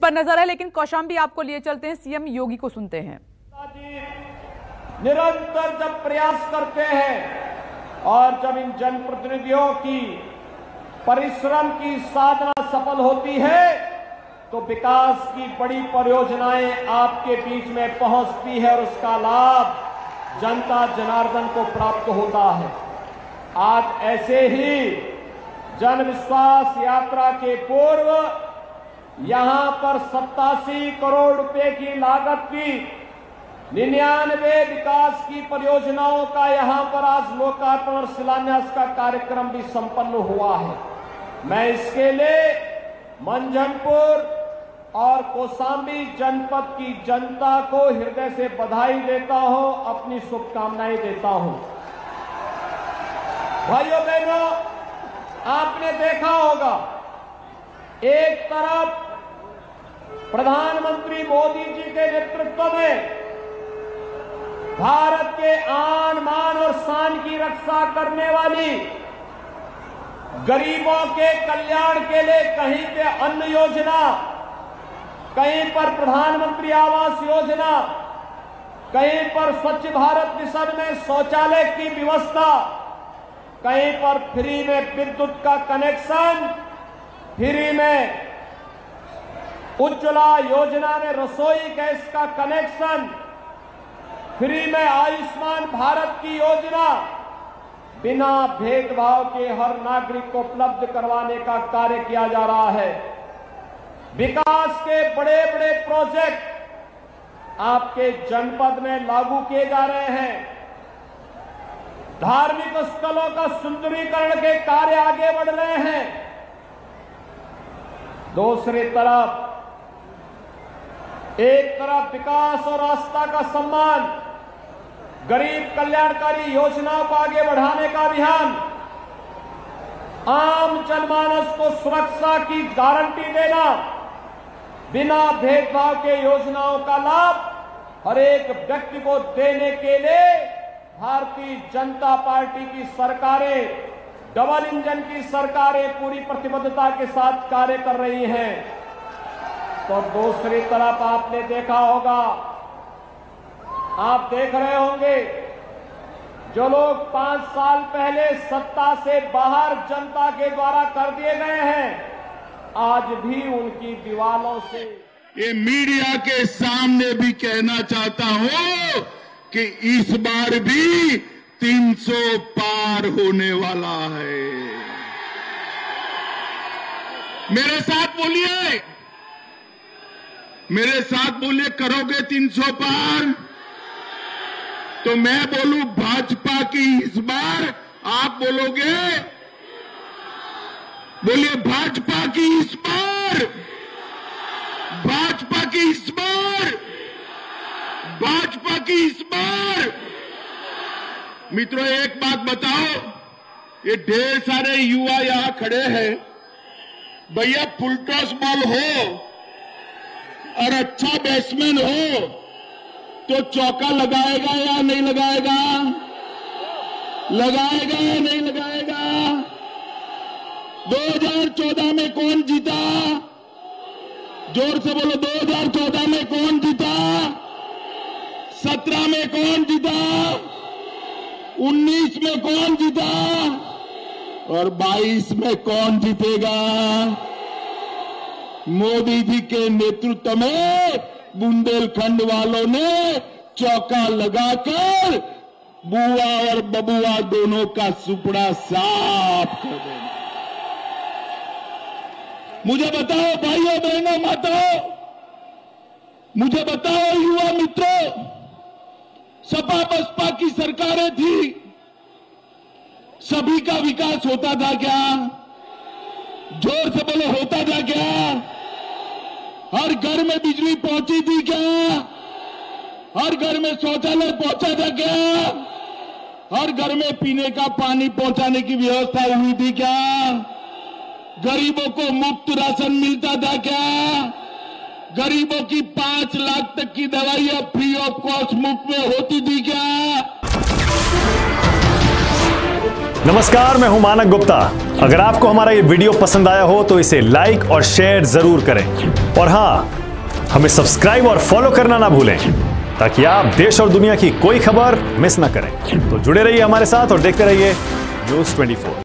पर नजर है, लेकिन कौशाम्बी आपको लिए चलते हैं, सीएम योगी को सुनते हैं। निरंतर जब प्रयास करते हैं और जब इन जनप्रतिनिधियों की परिश्रम की साधना सफल होती है तो विकास की बड़ी परियोजनाएं आपके बीच में पहुंचती है और उसका लाभ जनता जनार्दन को प्राप्त होता है। आज ऐसे ही जन विश्वास यात्रा के पूर्व यहां पर 87 करोड़ रुपए की लागत की 99 विकास की परियोजनाओं का यहां पर आज लोकार्पण और शिलान्यास का कार्यक्रम भी संपन्न हुआ है। मैं इसके लिए मंझनपुर और कौशाम्बी जनपद की जनता को हृदय से बधाई देता हूं, अपनी शुभकामनाएं देता हूं। भाइयों बहनों, आपने देखा होगा एक तरफ प्रधानमंत्री मोदी जी के नेतृत्व में भारत के आन मान और शान की रक्षा करने वाली गरीबों के कल्याण के लिए कहीं पे अन्न योजना, कहीं पर प्रधानमंत्री आवास योजना, कहीं पर स्वच्छ भारत मिशन में शौचालय की व्यवस्था, कहीं पर फ्री में विद्युत का कनेक्शन, फ्री में उज्ज्वला योजना में रसोई गैस का कनेक्शन, फ्री में आयुष्मान भारत की योजना, बिना भेदभाव के हर नागरिक को उपलब्ध करवाने का कार्य किया जा रहा है। विकास के बड़े बड़े प्रोजेक्ट आपके जनपद में लागू किए जा रहे हैं। धार्मिक स्थलों का सुंदरीकरण के कार्य आगे बढ़ रहे हैं। दूसरी तरफ एक तरफ विकास और आस्था का सम्मान, गरीब कल्याणकारी योजनाओं को आगे बढ़ाने का अभियान, आम जनमानस को सुरक्षा की गारंटी देना, बिना भेदभाव के योजनाओं का लाभ हर एक व्यक्ति को देने के लिए भारतीय जनता पार्टी की सरकारें, डबल इंजन की सरकारें पूरी प्रतिबद्धता के साथ कार्य कर रही हैं। तो दूसरी तरफ आपने देखा होगा, आप देख रहे होंगे, जो लोग 5 साल पहले सत्ता से बाहर जनता के द्वारा कर दिए गए हैं, आज भी उनकी दीवारों से ये मीडिया के सामने भी कहना चाहता हूं कि इस बार भी 300 पार होने वाला है। मेरे साथ बोलिए, मेरे साथ बोलिए, करोगे 300 पार? तो मैं बोलूं भाजपा की इस बार, आप बोलोगे? बोलिए भाजपा की इस बार, भाजपा की इस बार, भाजपा की इस बार। मित्रों, एक बात बताओ, ये ढेर सारे युवा यहां खड़े हैं, भैया फुल टॉस बॉल हो और अच्छा बैट्समैन हो तो चौका लगाएगा या नहीं लगाएगा? लगाएगा या नहीं लगाएगा? 2014 में कौन जीता? जोर से बोलो, 2014 में कौन जीता? 17 में कौन जीता? 19 में कौन जीता? और 22 में कौन जीतेगा? मोदी जी के नेतृत्व में बुंदेलखंड वालों ने चौका लगाकर बुआ और बबुआ दोनों का सुपड़ा साफ कर देना। मुझे बताओ भाइयों बहनों माताओं, मुझे बताओ युवा मित्रों, सपा बसपा की सरकारें थी, सभी का विकास होता था क्या? जोर से बोलो, होता था क्या? हर घर में बिजली पहुंची थी क्या? हर घर में शौचालय पहुंचा था क्या? हर घर में पीने का पानी पहुंचाने की व्यवस्था हुई थी क्या? गरीबों को मुफ्त राशन मिलता था क्या? गरीबों की 5 लाख तक की दवाइयां फ्री ऑफ कॉस्ट मुफ्त में होती थी क्या? नमस्कार, मैं हूं मानक गुप्ता। अगर आपको हमारा ये वीडियो पसंद आया हो तो इसे लाइक और शेयर जरूर करें, और हां, हमें सब्सक्राइब और फॉलो करना ना भूलें ताकि आप देश और दुनिया की कोई खबर मिस ना करें। तो जुड़े रहिए हमारे साथ और देखते रहिए न्यूज़ 24।